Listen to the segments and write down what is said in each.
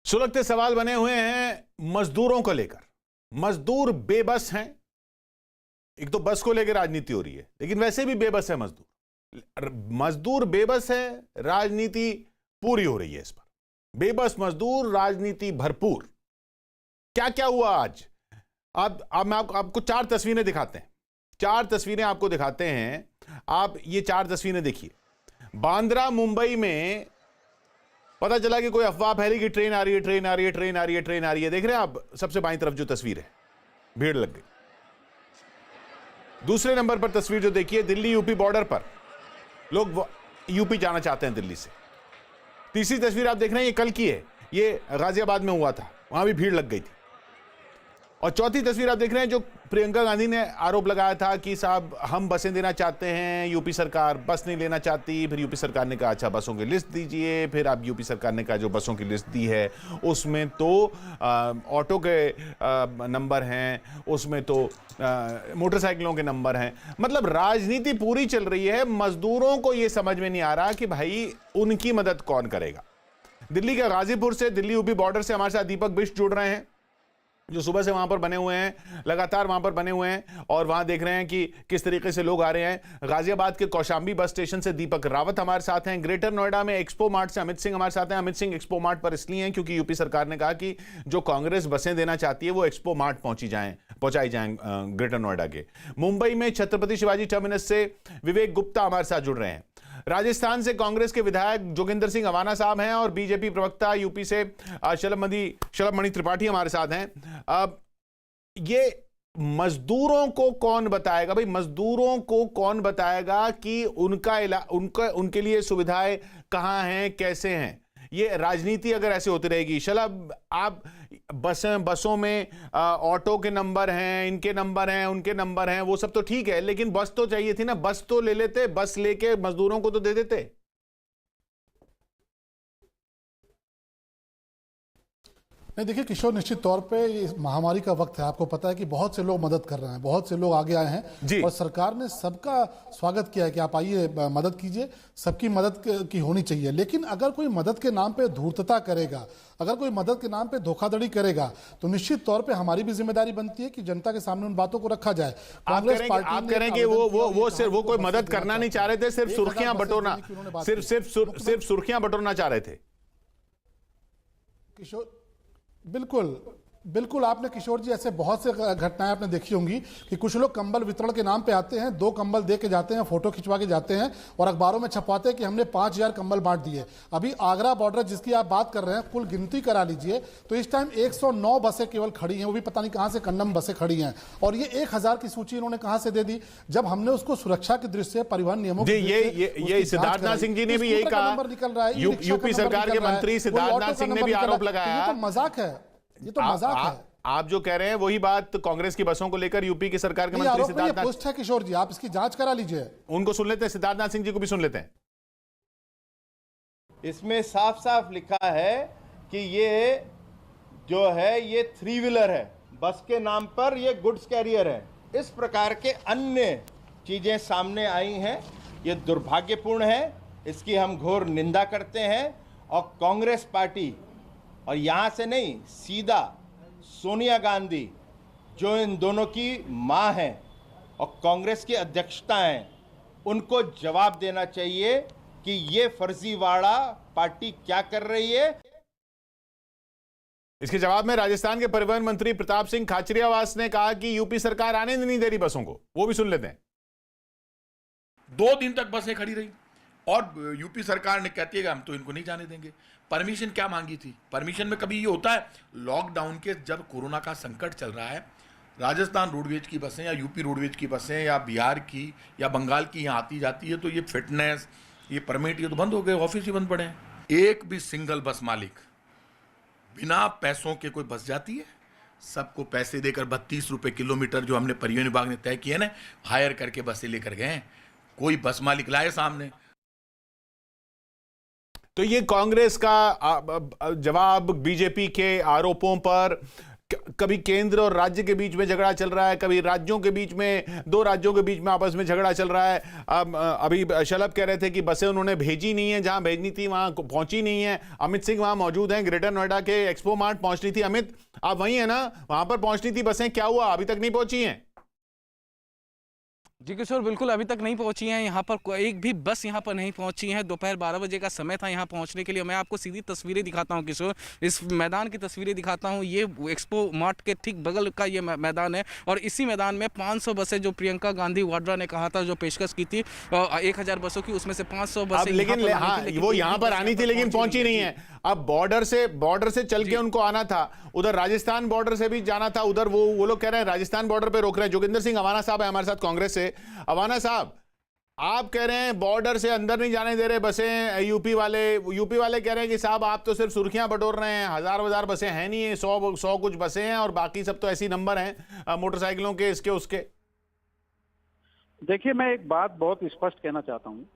सुलगते सवाल बने हुए हैं मजदूरों को लेकर। मजदूर बेबस हैं। एक तो बस को लेकर राजनीति हो रही है, लेकिन वैसे भी बेबस है मजदूर। मजदूर बेबस है, राजनीति पूरी हो रही है इस पर। बेबस मजदूर, राजनीति भरपूर। क्या क्या हुआ आज? अब मैं आपको चार तस्वीरें दिखाते हैं। चार तस्वीरें आपको दिखाते हैं। आप ये चार तस्वीरें देखिए। बांद्रा मुंबई में पता चला कि कोई अफवाह फैली कि ट्रेन आ रही है, ट्रेन आ रही है, ट्रेन आ रही है, ट्रेन आ रही है। देख रहे हैं आप सबसे बाईं तरफ जो तस्वीर है, भीड़ लग गई। दूसरे नंबर पर तस्वीर जो देखिए, दिल्ली यूपी बॉर्डर पर लोग यूपी जाना चाहते हैं दिल्ली से। तीसरी तस्वीर आप देख रहे हैं, ये कल की है, ये गाजियाबाद में हुआ था, वहां भी भीड़ लग गई थी। और चौथी तस्वीर आप देख रहे हैं, जो प्रियंका गांधी ने आरोप लगाया था कि साहब हम बसें देना चाहते हैं, यूपी सरकार बस नहीं लेना चाहती। फिर यूपी सरकार ने कहा अच्छा बसों की लिस्ट दीजिए। फिर अब यूपी सरकार ने कहा जो बसों की लिस्ट दी है उसमें तो ऑटो के नंबर हैं, उसमें तो मोटरसाइकिलों के नंबर हैं। मतलब राजनीति पूरी चल रही है। मजदूरों को यह समझ में नहीं आ रहा कि भाई उनकी मदद कौन करेगा। दिल्ली के गाजीपुर से, दिल्ली यूपी बॉर्डर से हमारे साथ दीपक बिष्ट जुड़ रहे हैं, जो सुबह से वहां पर बने हुए हैं, लगातार वहां पर बने हुए हैं और वहां देख रहे हैं कि किस तरीके से लोग आ रहे हैं। गाजियाबाद के कौशाम्बी बस स्टेशन से दीपक रावत हमारे साथ हैं। ग्रेटर नोएडा में एक्सपो मार्ट से अमित सिंह हमारे साथ हैं। अमित सिंह एक्सपो मार्ट पर इसलिए हैं क्योंकि यूपी सरकार ने कहा कि जो कांग्रेस बसें देना चाहती है वो एक्सपो मार्ट पहुंचाई जाएं ग्रेटर नोएडा के। मुंबई में छत्रपति शिवाजी टर्मिनस से विवेक गुप्ता हमारे साथ जुड़ रहे हैं। राजस्थान से कांग्रेस के विधायक जोगिंदर सिंह अवाना साहब हैं और बीजेपी प्रवक्ता यूपी से शलभ मणि त्रिपाठी हमारे साथ हैं। अब ये मजदूरों को कौन बताएगा भाई? मजदूरों को कौन बताएगा कि उनके लिए सुविधाएं कहां हैं, कैसे हैं? ये राजनीति अगर ऐसे होती रहेगी। शलभ, आप बसों में ऑटो के नंबर हैं, इनके नंबर हैं, उनके नंबर हैं, वो सब तो ठीक है, लेकिन बस तो चाहिए थी ना। बस तो ले लेते, बस लेके मजदूरों को तो दे देते। नहीं, देखिए किशोर, निश्चित तौर पे इस महामारी का वक्त है। आपको पता है कि बहुत से लोग मदद कर रहे हैं, बहुत से लोग आगे आए हैं और सरकार ने सबका स्वागत किया है कि आप आइए, मदद कीजिए। सबकी मदद की होनी चाहिए। लेकिन अगर कोई मदद के नाम पे धूर्तता करेगा, अगर कोई मदद के नाम पे धोखाधड़ी करेगा, तो निश्चित तौर पे हमारी भी जिम्मेदारी बनती है कि जनता के सामने उन बातों को रखा जाए। कांग्रेस पार्टी आप करेंगे वो सिर्फ वो कोई मदद करना नहीं चाह रहे थे, सिर्फ सुर्खियां बटोरना, सिर्फ सुर्खियां बटोरना चाह रहे थे। किशोर, बिल्कुल आपने, किशोर जी, ऐसे बहुत से घटनाएं आपने देखी होंगी कि कुछ लोग कंबल वितरण के नाम पे आते हैं, 2 कंबल दे के जाते हैं, फोटो खिंचवा के जाते हैं और अखबारों में छपवाते हैं कि हमने 5000 कंबल बांट दिए। अभी आगरा बॉर्डर जिसकी आप बात कर रहे हैं, कुल गिनती करा लीजिए तो इस टाइम 109 बसें केवल खड़ी हैं, वो भी पता नहीं कहां से कंडम बसें खड़ी हैं। और ये 1000 की सूची इन्होंने कहां से दे दी? जब हमने उसको सुरक्षा की दृष्टि से, परिवहन नियमों की ये सिद्धार्थनाथ सिंह जी ने भी यही कहा, निकल रहा है, यूपी सरकार के मंत्री सिद्धार्थनाथ सिंह ने भी आरोप लगाया। ये तो मजाक है, ये तो मजाक है। आप जो कह रहे हैं वही बात कांग्रेस की बसों को लेकर यूपी की सरकार के मंत्री सिद्धार्थनाथ, पोस्ट है किशोर जी, आप इसकी जांच करा लीजिए। उनको सुन लेते हैं, सिद्धार्थनाथ सिंह जी को भी सुन लेते हैं। इसमें साफ साफ लिखा है कि ये जो है ये 3 व्हीलर है, बस के नाम पर ये गुड्स कैरियर है। इस प्रकार के अन्य चीजें सामने आई हैं, ये दुर्भाग्यपूर्ण है, इसकी हम घोर निंदा करते हैं। और कांग्रेस पार्टी, और यहां से नहीं, सीधा सोनिया गांधी जो इन दोनों की मां है और कांग्रेस की अध्यक्षता है, उनको जवाब देना चाहिए कि ये फर्जीवाड़ा पार्टी क्या कर रही है। इसके जवाब में राजस्थान के परिवहन मंत्री प्रताप सिंह खाचरियावास ने कहा कि यूपी सरकार आने नहीं दे रही बसों को। वो भी सुन लेते हैं। 2 दिन तक बसें खड़ी रही और यूपी सरकार ने कहती है कि हम तो इनको नहीं जाने देंगे। परमिशन क्या मांगी थी? परमिशन में कभी ये होता है, लॉकडाउन के जब कोरोना का संकट चल रहा है, राजस्थान रोडवेज की बसें या यूपी रोडवेज की बसें या बिहार की या बंगाल की यहाँ आती जाती है, तो ये फिटनेस, ये परमिट, ये तो बंद हो गए, ऑफिस ही बंद पड़े हैं। एक भी सिंगल बस मालिक बिना पैसों के कोई बस जाती है? सबको पैसे देकर 32 रुपये किलोमीटर जो हमने परिवहन विभाग ने तय किया ना, हायर करके बसें लेकर गए। कोई बस मालिक लाए सामने? तो ये कांग्रेस का जवाब बीजेपी के आरोपों पर। कभी केंद्र और राज्य के बीच में झगड़ा चल रहा है, कभी राज्यों के बीच में, दो राज्यों के बीच में आपस में झगड़ा चल रहा है। अभी शलभ कह रहे थे कि बसें उन्होंने भेजी नहीं है, जहां भेजनी थी वहां पहुंची नहीं है। अमित सिंह वहां मौजूद हैं, ग्रेटर नोएडा के एक्सपो मार्ट पहुंचनी थी। अमित, आप वहीं है ना, वहां पर पहुंचनी थी बसें, क्या हुआ, अभी तक नहीं पहुंची हैं? जी किशोर, बिल्कुल अभी तक नहीं पहुंची हैं। यहाँ पर एक भी बस यहाँ पर नहीं पहुंची है। दोपहर 12 बजे का समय था यहाँ पहुंचने के लिए। मैं आपको सीधी तस्वीरें दिखाता हूँ किशोर, इस मैदान की तस्वीरें दिखाता हूँ। ये एक्सपो मार्ट के ठीक बगल का ये मैदान है और इसी मैदान में 500 बसें जो प्रियंका गांधी वाड्रा ने कहा था, जो पेशकश की थी 1000 बसों की, उसमें से 500 बसें लेकिन वो यहाँ पर आनी थी लेकिन पहुंची नहीं है। अब बॉर्डर से चल के उनको आना था, उधर राजस्थान बॉर्डर से भी जाना था, उधर वो लोग कह रहे हैं राजस्थान बॉर्डर पे रोक रहे हैं। जोगिंदर सिंह अवाना साहब है हमारे साथ कांग्रेस से। अवाना साहब, आप कह रहे हैं बॉर्डर से अंदर नहीं जाने दे रहे बसें, यूपी वाले कह रहे हैं कि साहब आप तो सिर्फ सुर्खियां बटोर रहे हैं, हजार बसें हैं नहीं है, 100 कुछ बसें हैं और बाकी सब तो ऐसी नंबर हैं मोटरसाइकिलों के, इसके उसके। देखिए, मैं एक बात बहुत स्पष्ट कहना चाहता हूँ।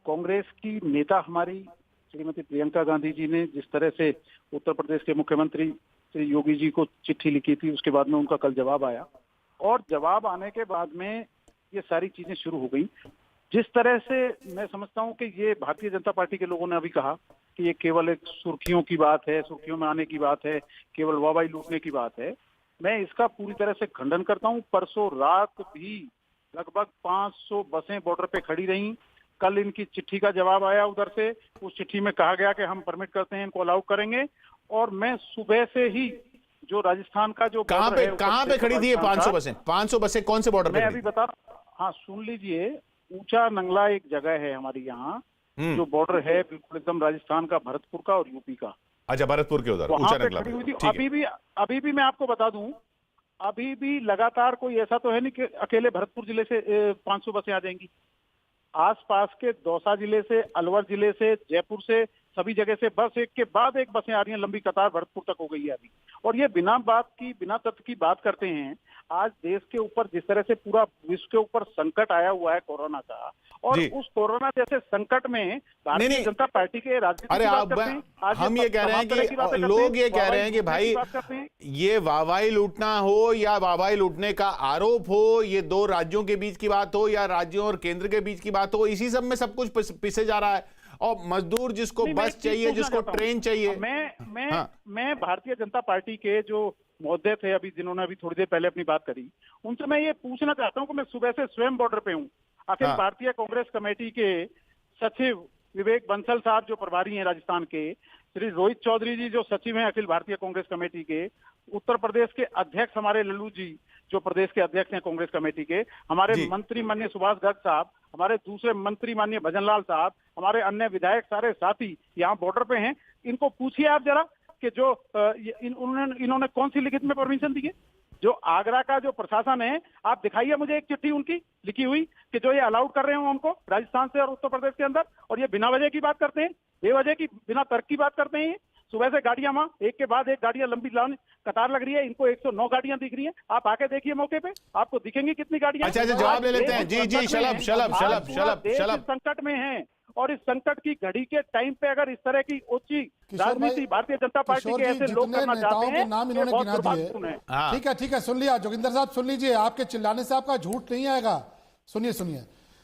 कांग्रेस की नेता हमारी श्रीमती प्रियंका गांधी जी ने जिस तरह से उत्तर प्रदेश के मुख्यमंत्री श्री योगी जी को चिट्ठी लिखी थी, उसके बाद में उनका कल जवाब आया और जवाब आने के बाद में ये सारी चीजें शुरू हो गई। जिस तरह से मैं समझता हूं कि ये भारतीय जनता पार्टी के लोगों ने अभी कहा कि ये केवल एक सुर्खियों की बात है, सुर्खियों में आने की बात है, केवल वाहवाही लूटने की बात है। मैं इसका पूरी तरह से खंडन करता हूं। परसों रात भी लगभग 500 बसें बॉर्डर पे खड़ी रहीं। कल इनकी चिट्ठी का जवाब आया उधर से, उस चिट्ठी में कहा गया कि हम परमिट करते हैं, इनको अलाउ करेंगे। और मैं सुबह से ही जो राजस्थान का जो कहां पे खड़ी थी ये 500 बसें कौन से बॉर्डर पे? मैं अभी बता, हाँ सुन लीजिए, ऊंचा नंगला एक जगह है हमारी यहाँ, जो बॉर्डर है बिल्कुल एकदम राजस्थान का, भरतपुर का और यूपी का। अच्छा, भरतपुर के उधर वहां पे खड़ी हुई थी। अभी भी मैं आपको बता दूं, अभी भी लगातार कोई ऐसा तो है नहीं कि अकेले भरतपुर जिले से 500 बसें आ जाएंगी। आसपास के दौसा जिले से, अलवर जिले से, जयपुर से, सभी जगह से बस एक के बाद एक बसें आ रही हैं। लंबी कतार भरतपुर तक हो गई है अभी। और ये बिना तथ्य की बात करते हैं। आज देश के ऊपर जिस तरह से पूरा विश्व के ऊपर संकट आया हुआ है कोरोना का, और उस कोरोना जैसे संकट में भारतीय जनता पार्टी के हम ये कह रहे हैं कि लोग ये कह रहे हैं कि भाई ये वाहवाही लूटना हो या वाहवाही लूटने का आरोप हो, ये दो राज्यों के बीच की बात हो या राज्यों और केंद्र के बीच की बात हो, इसी सब में सब कुछ पिसे जा रहा है। और मजदूर जिसको बस चाहिए, जिसको ट्रेन चाहिए। मैं भारतीय जनता पार्टी के जो महोदय थे अभी, जिन्होंने अभी थोड़ी देर पहले अपनी बात करी, उनसे मैं ये पूछना चाहता हूं कि मैं सुबह से स्वयं बॉर्डर पे हूं। अखिल भारतीय कांग्रेस कमेटी के सचिव विवेक बंसल साहब जो प्रभारी हैं राजस्थान के, श्री रोहित चौधरी जी जो सचिव हैं अखिल भारतीय कांग्रेस कमेटी के, उत्तर प्रदेश के अध्यक्ष हमारे लल्लू जी जो प्रदेश के अध्यक्ष हैं कांग्रेस कमेटी के, हमारे मंत्री माननीय सुभाष गर्ग साहब, हमारे दूसरे मंत्री माननीय भजनलाल साहब, हमारे अन्य विधायक, सारे साथी यहाँ बॉर्डर पे हैं। इनको पूछिए आप जरा कि जो इन्होंने कौन सी लिखित में परमिशन दी है। जो आगरा का जो प्रशासन है, आप दिखाइए मुझे एक चिट्ठी उनकी लिखी हुई कि जो ये अलाउड कर रहे हो हमको राजस्थान से और उत्तर प्रदेश के अंदर, और ये बिना वजह की बात करते हैं, बेवजह की, बिना तर्क की बात करते हैं। सुबह से गाड़ियां वहां एक के बाद एक गाड़ियां लंबी कतार लग रही है। इनको 109 गाड़ियां दिख रही हैं। आप आके देखिए मौके पे, आपको दिखेंगी कितनी गाड़ियां। अच्छा, जवाब ले लेते हैं। जी शलभ संकट में है और इस संकट की घड़ी के टाइम पे अगर इस तरह की ऊंची राजनीति भारतीय जनता पार्टी के ऐसे लोग करना चाहते हैं, नाम इन्होंने गिना दिए। ठीक है, सुन लिया जोगिंदर साहब, सुन लीजिए, आपके चिल्लाने से आपका झूठ नहीं आएगा। सुनिए,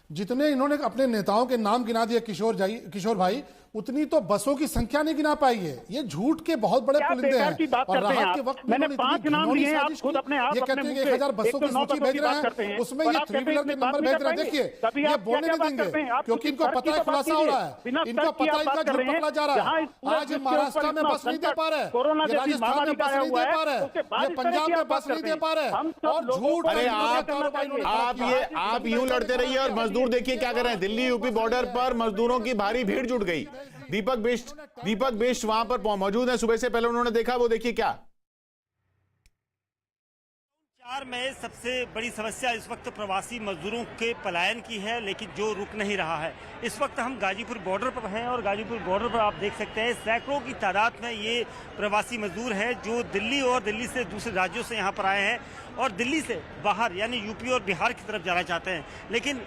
जितने इन्होंने अपने नेताओं के नाम गिना दिए किशोर भाई, उतनी तो बसों की संख्या नहीं गिना पाई है। ये झूठ के बहुत बड़े पुलिंदे हैं। और राहत के वक्त मैंने 5 नाम लिए हैं, आप खुद अपने आप ये कहते हैं कि 1000 बसों की सूची भेज रहे हैं, उसमें ये 3 व्हीलर के नंबर भेज रहे हैं। देखिए, ये बोलने नहीं देंगे क्योंकि इनको पता है, खुलासा हो रहा है, इनको पता है इनका झूठ पकड़ा जा रहा है। आज महाराष्ट्र में बस नहीं दे पा रहे, राजस्थान में बस नहीं दे पा रहे, ये पंजाब में बस नहीं दे पा रहे, और झूठ। अरे आप यूं लड़ते रहिए और मजदूर देखिए क्या कर रहे हैं। दिल्ली यूपी बॉर्डर पर मजदूरों की भारी भीड़ जुट गई। दीपक बिष्ट वहां पर मौजूद है। सुबह से पहले उन्होंने देखा, वो देखिए क्या। 4 में सबसे बड़ी समस्या इस वक्त प्रवासी मजदूरों के पलायन की है, लेकिन जो रुक नहीं रहा है। इस वक्त हम गाजीपुर बॉर्डर पर हैं और गाजीपुर बॉर्डर पर आप देख सकते हैं सैकड़ों की तादाद में ये प्रवासी मजदूर हैं जो दिल्ली और दिल्ली से दूसरे राज्यों से यहाँ पर आए हैं और दिल्ली से बाहर यानी यूपी और बिहार की तरफ जाना चाहते हैं। लेकिन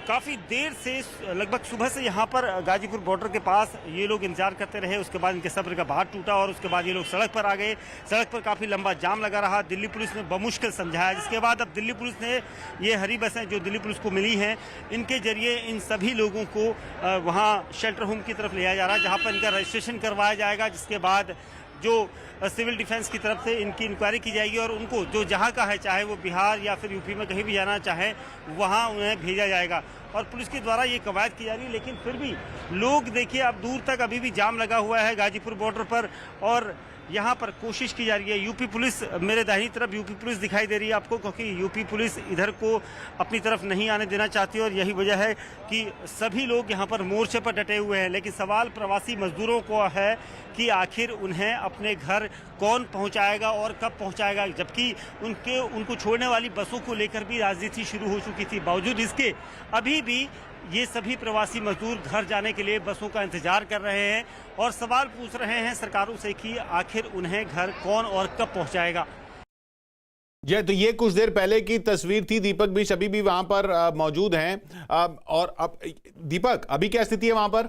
काफ़ी देर से, लगभग सुबह से यहाँ पर गाजीपुर बॉर्डर के पास ये लोग इंतजार करते रहे। उसके बाद इनके सब्र का बाँध टूटा और उसके बाद ये लोग सड़क पर आ गए। सड़क पर काफ़ी लंबा जाम लगा रहा। दिल्ली पुलिस ने बमुश्किल समझाया, जिसके बाद अब दिल्ली पुलिस ने ये हरी बसें जो दिल्ली पुलिस को मिली हैं, इनके जरिए इन सभी लोगों को वहाँ शेल्टर होम की तरफ ले जाया जा रहा है, जहाँ पर इनका रजिस्ट्रेशन करवाया जाएगा। जिसके बाद जो सिविल डिफेंस की तरफ से इनकी इंक्वायरी की जाएगी और उनको जो जहाँ का है, चाहे वो बिहार या फिर यूपी में कहीं भी जाना चाहे, वहाँ उन्हें भेजा जाएगा। और पुलिस के द्वारा ये कवायद की जा रही है, लेकिन फिर भी लोग देखिए, अब दूर तक अभी भी जाम लगा हुआ है गाजीपुर बॉर्डर पर और यहाँ पर कोशिश की जा रही है। यूपी पुलिस, मेरे दाहिनी तरफ यूपी पुलिस दिखाई दे रही है आपको, क्योंकि यूपी पुलिस इधर को अपनी तरफ नहीं आने देना चाहती और यही वजह है कि सभी लोग यहाँ पर मोर्चे पर डटे हुए हैं। लेकिन सवाल प्रवासी मजदूरों को है कि आखिर उन्हें अपने घर कौन पहुँचाएगा और कब पहुँचाएगा, जबकि उनको छोड़ने वाली बसों को लेकर भी राजनीति शुरू हो चुकी थी। बावजूद इसके अभी भी ये सभी प्रवासी मजदूर घर जाने के लिए बसों का इंतजार कर रहे हैं और सवाल पूछ रहे हैं सरकारों से कि आखिर उन्हें घर कौन और कब पहुंचाएगा। जय, तो ये कुछ देर पहले की तस्वीर थी। दीपक भी अभी भी वहां पर मौजूद हैं। और अब दीपक, अभी क्या स्थिति है वहां पर?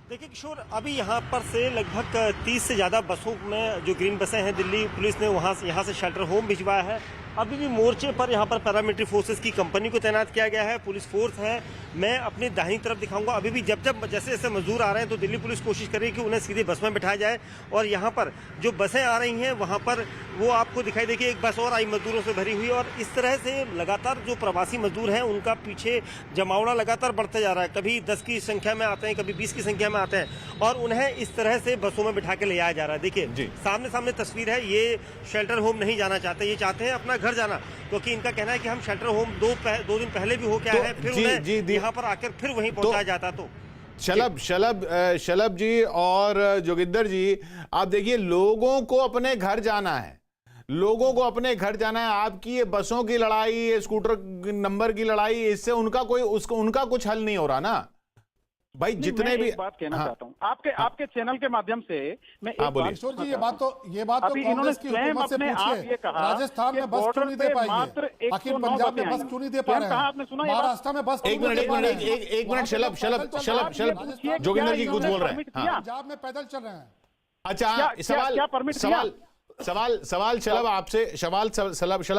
देखिए किशोर, अभी यहाँ पर से लगभग 30 से ज़्यादा बसों में जो ग्रीन बसें हैं, दिल्ली पुलिस ने यहाँ से शेल्टर होम भिजवाया है। अभी भी मोर्चे पर यहाँ पर पैरामिलिट्री फोर्सेस की कंपनी को तैनात किया गया है, पुलिस फोर्स है। मैं अपनी दाहिनी तरफ दिखाऊंगा, अभी भी जब जैसे जैसे मजदूर आ रहे हैं तो दिल्ली पुलिस कोशिश कर रही है कि उन्हें सीधे बस में बिठाया जाए। और यहाँ पर जो बसें आ रही हैं वहाँ पर वो आपको दिखाई देखिए, एक बस और आई मजदूरों से भरी हुई। और इस तरह से लगातार जो प्रवासी मजदूर हैं उनका पीछे जमावड़ा लगातार बढ़ते जा रहा है। कभी 10 की संख्या में आते हैं, कभी 20 की संख्या में आते हैं और उन्हें इस तरह से बसों में बिठा के ले जाया जा रहा है। देखिए सामने तस्वीर है, ये शेल्टर होम नहीं जाना चाहते, ये चाहते हैं अपना घर जाना, क्योंकि इनका कहना है कि हम शेल्टर होम दो दिन पहले भी होके आए हैं, फिर उन्हें यहाँ पर आकर फिर वहीं पहुंचाया जाता। तो शलभ जी और जोगिंदर जी, आप देखिए, लोगों को अपने घर जाना है, लोगों को अपने घर जाना है। आपकी ये बसों की लड़ाई, ये स्कूटर नंबर की लड़ाई, इससे उनका कुछ हल नहीं हो रहा ना भाई। जितने भी बात कहना चाहता हूँ आपके चैनल के माध्यम से, मैं एक बात किशोर जी, ये बात तो कांग्रेस की हुकूमत से पूछिए। राजस्थान में बस क्यों नहीं दे पाई है? आखिर पंजाब में बस क्यों नहीं दे पा रहे हैं? महाराष्ट्र में बस एक मिनट शलभ जोगिंदर जी कुछ बोल रहे हैं। पंजाब में पैदल चल रहे हैं। अच्छा, सवाल शलभ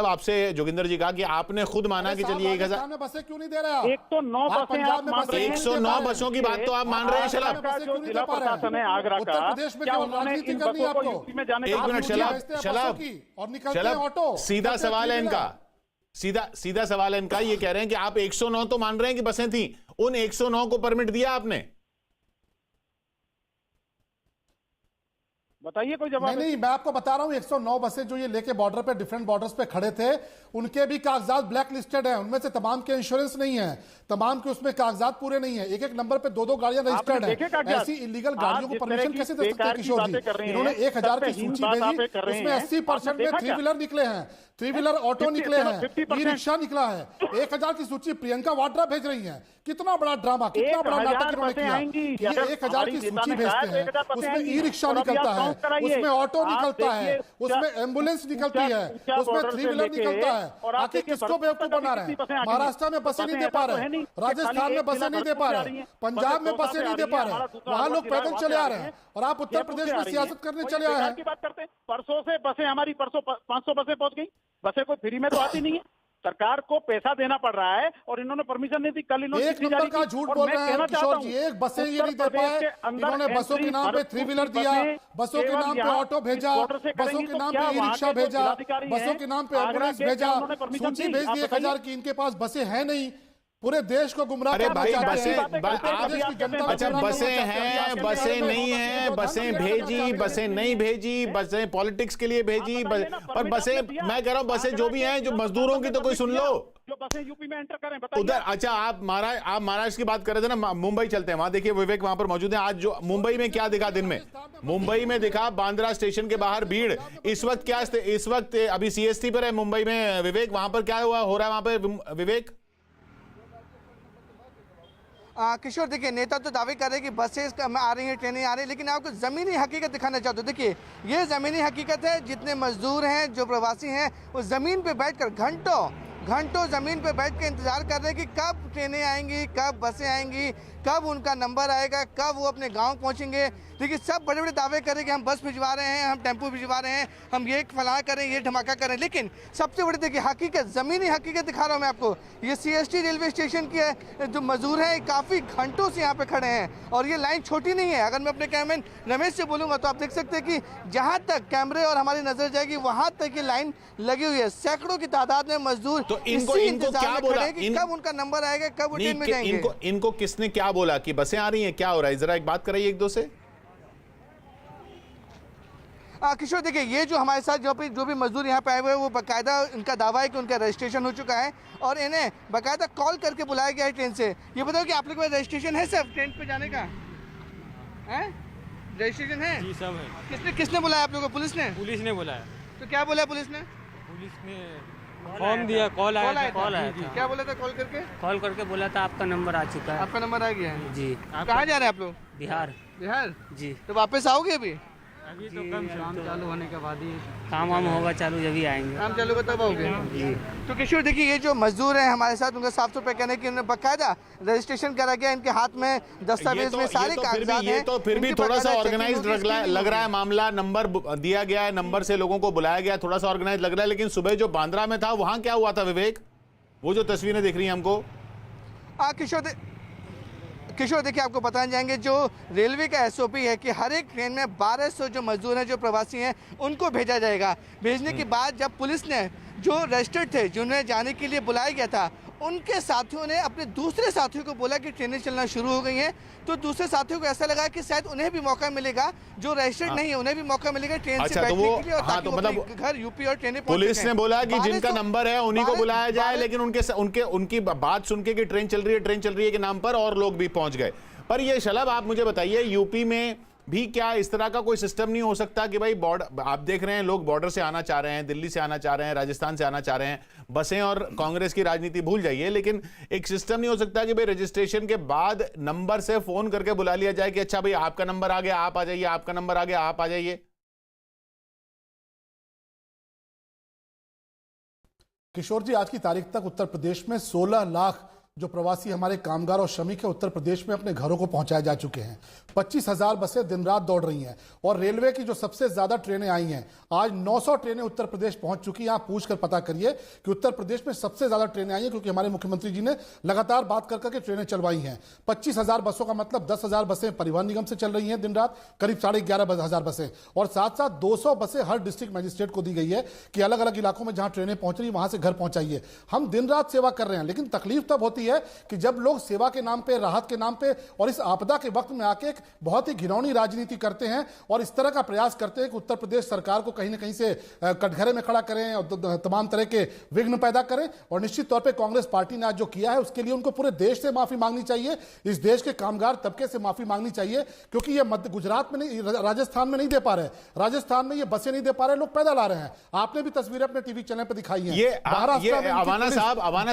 आपसे जोगिंदर जी कहा कि आपने खुद माना कि चलिए 1000 में बसें क्यों नहीं दे रहे? 109 बसें आप मान रहे हैं। 109 बसों की बात तो आप मान रहे हैं शलभ? जिला प्रशासन है आगरा का, क्या उन्होंने इन बसों को यूपी में जाने? एक मिनट शलभ, सीधा सवाल है इनका, सीधा सवाल है इनका। ये कह रहे हैं कि आप 109 तो मान रहे हैं कि बसें थी, उन 109 को परमिट दिया आपने? बताइए कोई जवाब। नहीं, मैं आपको बता रहा हूं, 109 बसें जो ये लेके बॉर्डर पे डिफरेंट बॉर्डर्स पे खड़े थे, उनके भी कागजात ब्लैक लिस्टेड हैं। उनमें से तमाम के इंश्योरेंस नहीं है, तमाम के उसमें कागजात पूरे नहीं है। एक नंबर पे 2 गाड़ियां रजिस्टर्ड हैं। ऐसी इलीगल गाड़ियों को परमिशन कैसे दे सकते हैं किशोर जी? इन्होंने 1000 की सूची भेजी, उसमें 80% में 3 व्हीलर निकले हैं, 3 व्हीलर ऑटो निकले हैं, ई रिक्शा निकला है। 1000 की सूची प्रियंका वाड्रा भेज रही है। कितना बड़ा ड्रामा, कितना बड़ा नाटक इन्होंने किया। ये 1000 की सूची भेजते हैं, उसमें ई रिक्शा निकलता है, उसमें ऑटो निकलता है, उसमें एम्बुलेंस निकलती है, उसमें 3 व्हीलर निकलता है। आखिर किसको बेवकूफ बना रहे हैं? महाराष्ट्र में बसें नहीं दे पा रहे, राजस्थान में बसें नहीं दे पा रहे, पंजाब में बसें नहीं दे पा रहे, वहां लोग पैदल चले आ रहे हैं और आप उत्तर प्रदेश में सियासत करने चले आए हैं। बात करते हैं, परसों से बसें हमारी 500 बसें पहुंच गई। बसें कोई फ्री में तो आती नहीं है, सरकार को पैसा देना पड़ रहा है और इन्होंने परमिशन नहीं दी। कल इन्होंने एक नंबर का झूठ बोल रहे हैं किशोर जी, एक बसें ये नहीं दे पाए। इन्होंने बसों के नाम पे 3 व्हीलर दिया, बसों के नाम पे ऑटो भेजा, बसों के नाम पे ई रिक्शा भेजा, बसों के नाम पे एम्बुलेंस भेजा, सूची भेज दी 1000 की। इनके पास बसें हैं नहीं, पूरे देश को गुमराह अरे भाई करना बसें चाहते हैं। अच्छा, बसें हैं, बसें नहीं हैं, बसें भेजी, बसें नहीं भेजी, बसें पॉलिटिक्स के लिए भेजी, और बसें, मैं कह रहा हूं बसें जो भी हैं, जो मजदूरों की तो कोई सुन लो। जो बसें यूपी में एंटर करें, बताइए। उधर अच्छा, आप महाराष्ट्र की बात कर रहे थे ना, मुंबई चलते हैं, वहां देखिए विवेक वहां पर मौजूद है। आज जो मुंबई में क्या दिखा, दिन में मुंबई में दिखा बांद्रा स्टेशन के बाहर भीड़। इस वक्त अभी CST पर है मुंबई में विवेक, वहां पर क्या हो रहा है वहां पर विवेक? किशोर देखिए, नेता तो दावे कर रहे हैं कि बसेस आ रही हैं, ट्रेनें आ रही हैं, लेकिन आपको ज़मीनी हकीकत दिखाना चाहते हो। देखिए, ये ज़मीनी हकीकत है, जितने मजदूर हैं, जो प्रवासी हैं, वो ज़मीन पे बैठकर घंटों घंटों जमीन पे बैठ के इंतजार कर रहे हैं कि कब ट्रेनें आएंगी, कब बसें आएंगी, कब उनका नंबर आएगा, कब वो अपने गांव पहुंचेंगे। देखिए सब बड़े बड़े दावे करें कि हम बस भिजवा रहे हैं, हम टेम्पो भिजवा रहे हैं, हम ये फलां करें, ये धमाका करें, लेकिन सबसे बड़ी देखिए हकीकत, ज़मीनी हकीकत दिखा रहा हूँ मैं आपको। ये CST रेलवे स्टेशन की है, जो मजदूर हैं काफ़ी घंटों से यहाँ पे खड़े हैं और ये लाइन छोटी नहीं है। अगर मैं अपने कैमरामैन रमेश से बोलूँगा तो आप देख सकते हैं कि जहाँ तक कैमरे और हमारी नजर जाएगी वहाँ तक ये लाइन लगी हुई है। सैकड़ों की तादाद में मजदूर तो इनको क्या बोला कब उनका नंबर आएगा, कब वो ट्रेन में जाएंगे। इनको किसने क्या बोला कि बसें आ रही हैं, क्या हो रहा है, जरा एक बात कराइए एक दो से। किशोर देखिए, ये जो हमारे साथ जो भी मजदूर यहाँ पे आए हुए हैं वो बाकायदा इनका दावा है कि उनका रजिस्ट्रेशन हो चुका है और इन्हें बाकायदा कॉल करके बुलाया गया है ट्रेन से। ये बताओ कि आप लोग के पास रजिस्ट्रेशन है सर ट्रेन पे जाने का? है रजिस्ट्रेशन है? जी सब है। किसने बुलाया आप लोगों को? पुलिस ने? पुलिस ने बुलाया। तो क्या बोला पुलिस ने? पुलिस ने फॉर्म दिया, कॉल आया था। क्या बोला था? कॉल करके बोला था आपका नंबर आ चुका है। आपका नंबर आ गया है जी। कहाँ जा रहे हैं आप लोग? बिहार जी। तो वापस आओगे अभी? अभी तो काम चालू होने के बाद ही काम वाम होगा चालू, जब ही आएंगे। काम चालू होगा तब आओगे जी। तो किशोर देखिए, ये जो मजदूर हैं हमारे साथ, उनका साफ तौर पे कहना है कि उन्हें बाकायदा रजिस्ट्रेशन करा गया, इनके हाथ में दस्तावेज में सारे कागजात हैं। ये तो फिर भी थोड़ा सा ऑर्गेनाइज्ड लग रहा है मामला। नंबर दिया गया है, नंबर से लोगों को बुलाया गया, थोड़ा सा ऑर्गेनाइज लग रहा है। लेकिन सुबह जो बांद्रा में था वहां क्या हुआ था विवेक, वो जो तस्वीरें दिख रही हैं हमको? किशोर देखिए, आपको बताने जाएंगे जो रेलवे का SOP है कि हर एक ट्रेन में 1200 जो मजदूर हैं, जो प्रवासी हैं, उनको भेजा जाएगा। भेजने के बाद जब पुलिस ने जो रजिस्टर्ड थे, जिन्हें जाने के लिए बुलाया गया था, उनके साथियों ने अपने दूसरे साथियों को बोला कि ट्रेनें चलना शुरू हो गई हैं। तो दूसरे साथियों को ऐसा लगा कि शायद उन्हें भी मौका मिलेगा, जो रजिस्टर्ड नहीं है उन्हें भी मौका मिलेगा ट्रेन से बैठने के लिए, और ताकि वो अपने घर यूपी और ट्रेनें पहुंच पुलिस सकें। ने बोला कि जिनका नंबर है उन्हीं को बुलाया जाए, लेकिन उनकी बात सुन के कि ट्रेन चल रही है के नाम पर और लोग भी पहुंच गए। पर ये शलभ, आप मुझे बताइए, यूपी में भी क्या इस तरह का कोई सिस्टम नहीं हो सकता कि भाई बॉर्डर, आप देख रहे हैं लोग बॉर्डर से आना चाह रहे हैं, दिल्ली से आना चाह रहे हैं, राजस्थान से आना चाह रहे हैं, बसें और कांग्रेस की राजनीति भूल जाइए, लेकिन एक सिस्टम नहीं हो सकता कि भाई रजिस्ट्रेशन के बाद नंबर से फोन करके बुला लिया जाए कि अच्छा भाई आपका नंबर आ गया, आप आ जाइए, आपका नंबर आ गया, आप आ जाइए। किशोर जी, आज की तारीख तक उत्तर प्रदेश में 16 लाख जो प्रवासी हमारे कामगार और श्रमिक है उत्तर प्रदेश में अपने घरों को पहुंचाए जा चुके हैं। 25,000 बसें दिन रात दौड़ रही हैं और रेलवे की जो सबसे ज्यादा ट्रेनें आई हैं, आज 900 ट्रेनें उत्तर प्रदेश पहुंच चुकी हैं। आप पूछ कर पता करिए कि उत्तर प्रदेश में सबसे ज्यादा ट्रेनें आई हैं, क्योंकि हमारे मुख्यमंत्री जी ने लगातार बात कर करके ट्रेनें चलवाई हैं। 25,000 बसों का मतलब 10,000 बसें परिवहन निगम से चल रही हैं दिन रात, करीब 11,500 बसें, और साथ साथ 200 बसें हर डिस्ट्रिक्ट मजिस्ट्रेट को दी गई है कि अलग अलग इलाकों में जहां ट्रेनें पहुंच रही है वहां से घर पहुंचाइए। हम दिन रात सेवा कर रहे हैं, लेकिन तकलीफ तब होती है कि जब लोग सेवा के नाम पे, राहत के नाम पे और इस आपदा के वक्त में आके एक बहुत ही घिनौनी राजनीति करते हैं और इस तरह का प्रयास करते हैं कि उत्तर प्रदेश सरकार को कहीं ना कहीं से कटघरे में खड़ा करें और तमाम तरह के विघ्न पैदा करें। और निश्चित तौर पे कांग्रेस पार्टी ने आज जो किया है उसके लिए उनको पूरे देश से माफी मांगनी चाहिए, इस देश के कामगार तबके से माफी मांगनी चाहिए, क्योंकि ये मध्य गुजरात में नहीं, राजस्थान में नहीं दे पा रहे, राजस्थान में ये बसें नहीं दे पा रहे, लोग पैदल आ रहे हैं। आपने भी तस्वीरें अपने टीवी चैनल पर दिखाई है। अवाना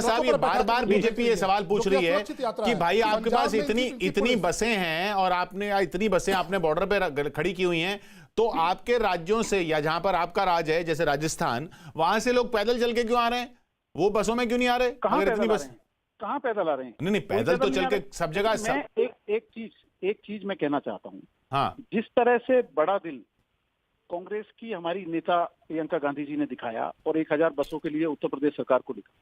साहब ये बार बार बीजेपी ये सवाल पूछ रही है कि भाई आपके पास इतनी बसें हैं और आपने इतनी बसें आपने बॉर्डर पे खड़ी की हुई हैं, तो आपके राज्यों से या जहां पर आपका राज है जैसे राजस्थान, वहां से लोग पैदल चल के क्यों आ रहे हैं? वो बसों में क्यों नहीं आ रहे? कहां पैदल आ रहे हैं? नहीं, पैदल तो चल के सब जगह। एक चीज मैं कहना चाहता हूँ, हाँ, जिस तरह से बड़ा दिल कांग्रेस की हमारी नेता प्रियंका गांधी जी ने दिखाया और 1000 बसों के लिए उत्तर प्रदेश सरकार को लिखा,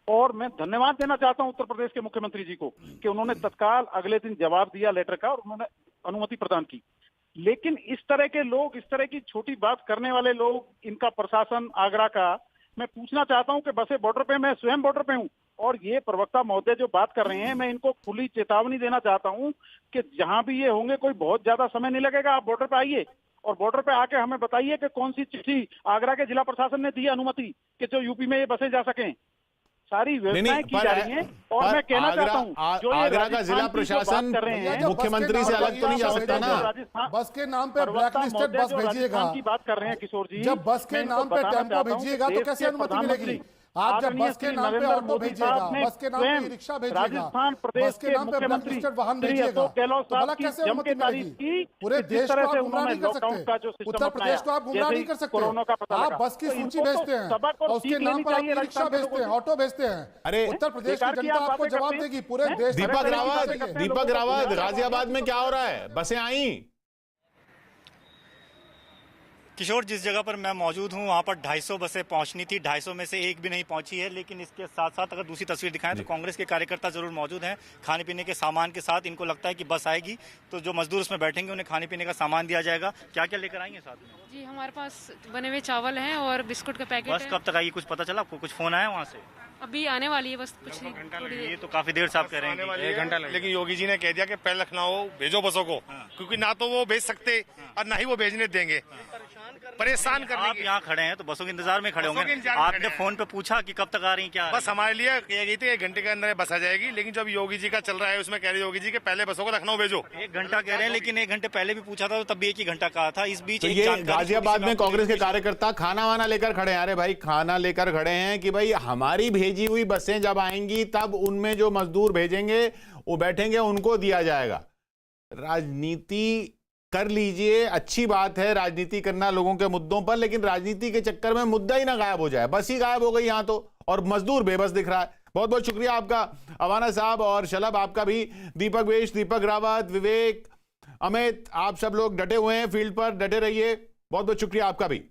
और मैं धन्यवाद देना चाहता हूं उत्तर प्रदेश के मुख्यमंत्री जी को कि उन्होंने तत्काल अगले दिन जवाब दिया लेटर का और उन्होंने अनुमति प्रदान की। लेकिन इस तरह के लोग, इस तरह की छोटी बात करने वाले लोग, इनका प्रशासन आगरा का, मैं पूछना चाहता हूं कि बसें बॉर्डर पे, मैं स्वयं बॉर्डर पे हूं, और ये प्रवक्ता महोदय जो बात कर रहे हैं, मैं इनको खुली चेतावनी देना चाहता हूं कि जहां भी ये होंगे कोई बहुत ज्यादा समय नहीं लगेगा, आप बॉर्डर पे आइए और बॉर्डर पे आके हमें बताइए कि कौन सी चिट्ठी आगरा के जिला प्रशासन ने दी अनुमति कि जो यूपी में ये बसें जा सकें। सारी व्यवस्थाएं की जा रही हैं और मैं कहना चाहता हूं जो आगरा का जिला प्रशासन मुख्यमंत्री से अलग तो नहीं जा सकता ना। बस के नाम पे ब्लैक लिस्टेड बस भेजिएगा की बात कर रहे हैं किशोर जी, जब बस के नाम पे टेम्पो भेजिएगा तो कैसे अनुमति मिलेगी? आप जब आदरणीय बस के श्री नाम पे नरेंद्र ऑटो मोदी भेजिएगा, साहब ने बस के नाम पे स्वयं रिक्शा भेजिएगा, राजस्थान प्रदेश बस के के नाम पे मुख्यमंत्री ब्लैकलिस्टेड वाहन श्री भेजिएगा, अशोक गहलोत तो भला साहब की कैसे जम अनुमति के तारीफ मिलेगी? की पूरे कि देश जिस को तरह आप से गुमराह उन्होंने नहीं कर लॉकडाउन का जो सकते, सिस्टम उत्तर प्रदेश को आप अपनाया, गुमराह जैसे नहीं कर ही सकते। कोरोना का पता आप लगा, बस की तो सूची इनको तो भेजते हैं सबक और और उसके सीख नाम लेनी पर आप चाहिए रिक्शा राजस्थान के भेजते हैं, लोगों ऑटो भेजते हैं। अरे, उत्तर प्रदेश की बेकार की जनता आप आपको बातें जवाब करते हैं। देगी, पूरे देश दीपक तरह की रावत, बातें करते हैं, दीपक लोगों को रावत, बुलाया गाजियाबाद में क्या हो रहा है? बसें आई? किशोर, जिस जगह पर मैं मौजूद हूँ वहाँ पर 250 बसें पहुँचनी थी, 250 में से एक भी नहीं पहुँची है। लेकिन इसके साथ साथ अगर दूसरी तस्वीर दिखाएं तो कांग्रेस के कार्यकर्ता जरूर मौजूद हैं खाने पीने के सामान के साथ। इनको लगता है कि बस आएगी तो जो मजदूर उसमें बैठेंगे उन्हें खाने पीने का सामान दिया जाएगा। क्या क्या लेकर आएंगे साथ में? जी, हमारे पास बने हुए चावल हैं और बिस्कुट का पैकेट बस है। कब तक आएगी कुछ पता चला आपको? कुछ फोन आया वहाँ से? अभी आने वाली है, बस कुछ नहीं, थोड़ी ये देर। तो काफी देर से आप कह रहे हैं कि 1 घंटा लगेगा। लेकिन योगी जी ने कह दिया कि पहले लखनऊ भेजो बसों को, क्योंकि ना तो वो भेज सकते और ना ही वो भेजने देंगे। परेशान करने आप की। यहाँ खड़े हैं तो बसों के इंतजार में खड़े बसों के होंगे। इंतजार में आपने खड़े हैं। फोन पे पूछा कि कब तक आ रही हैं, क्या आ बस रही हैं? हमारे लिए कह गई थी 1 घंटे के अंदर बस आ जाएगी, लेकिन जब योगी जी का चल रहा है उसमें कह रहे योगी जी के पहले बसों को लखनऊ भेजो। 1 घंटा कह रहे हैं, लेकिन 1 घंटे पहले भी पूछा था तो तब भी 1 ही घंटा कहा था। इस बीच तो एक ये जानकारी गाजियाबाद में आपको कांग्रेस के मिली। कार्यकर्ता खाना वाना लेकर खड़े हैं। अरे भाई, खाना लेकर खड़े हैं कि भाई हमारी भेजी हुई बसें जब आएंगी तब उनमें जो मजदूर भेजेंगे वो बैठेंगे, उनको दिया जाएगा। राजनीति कर लीजिए, अच्छी बात है राजनीति करना लोगों के मुद्दों पर, लेकिन राजनीति के चक्कर में मुद्दा ही ना गायब हो जाए। बस ही गायब हो गई यहां तो, और मजदूर बेबस दिख रहा है। बहुत बहुत शुक्रिया आपका अवाना साहब, और शलभ आपका भी, दीपक वेश, दीपक रावत, विवेक, अमित, आप सब लोग डटे हुए हैं फील्ड पर, डटे रहिए। बहुत बहुत शुक्रिया आपका भी।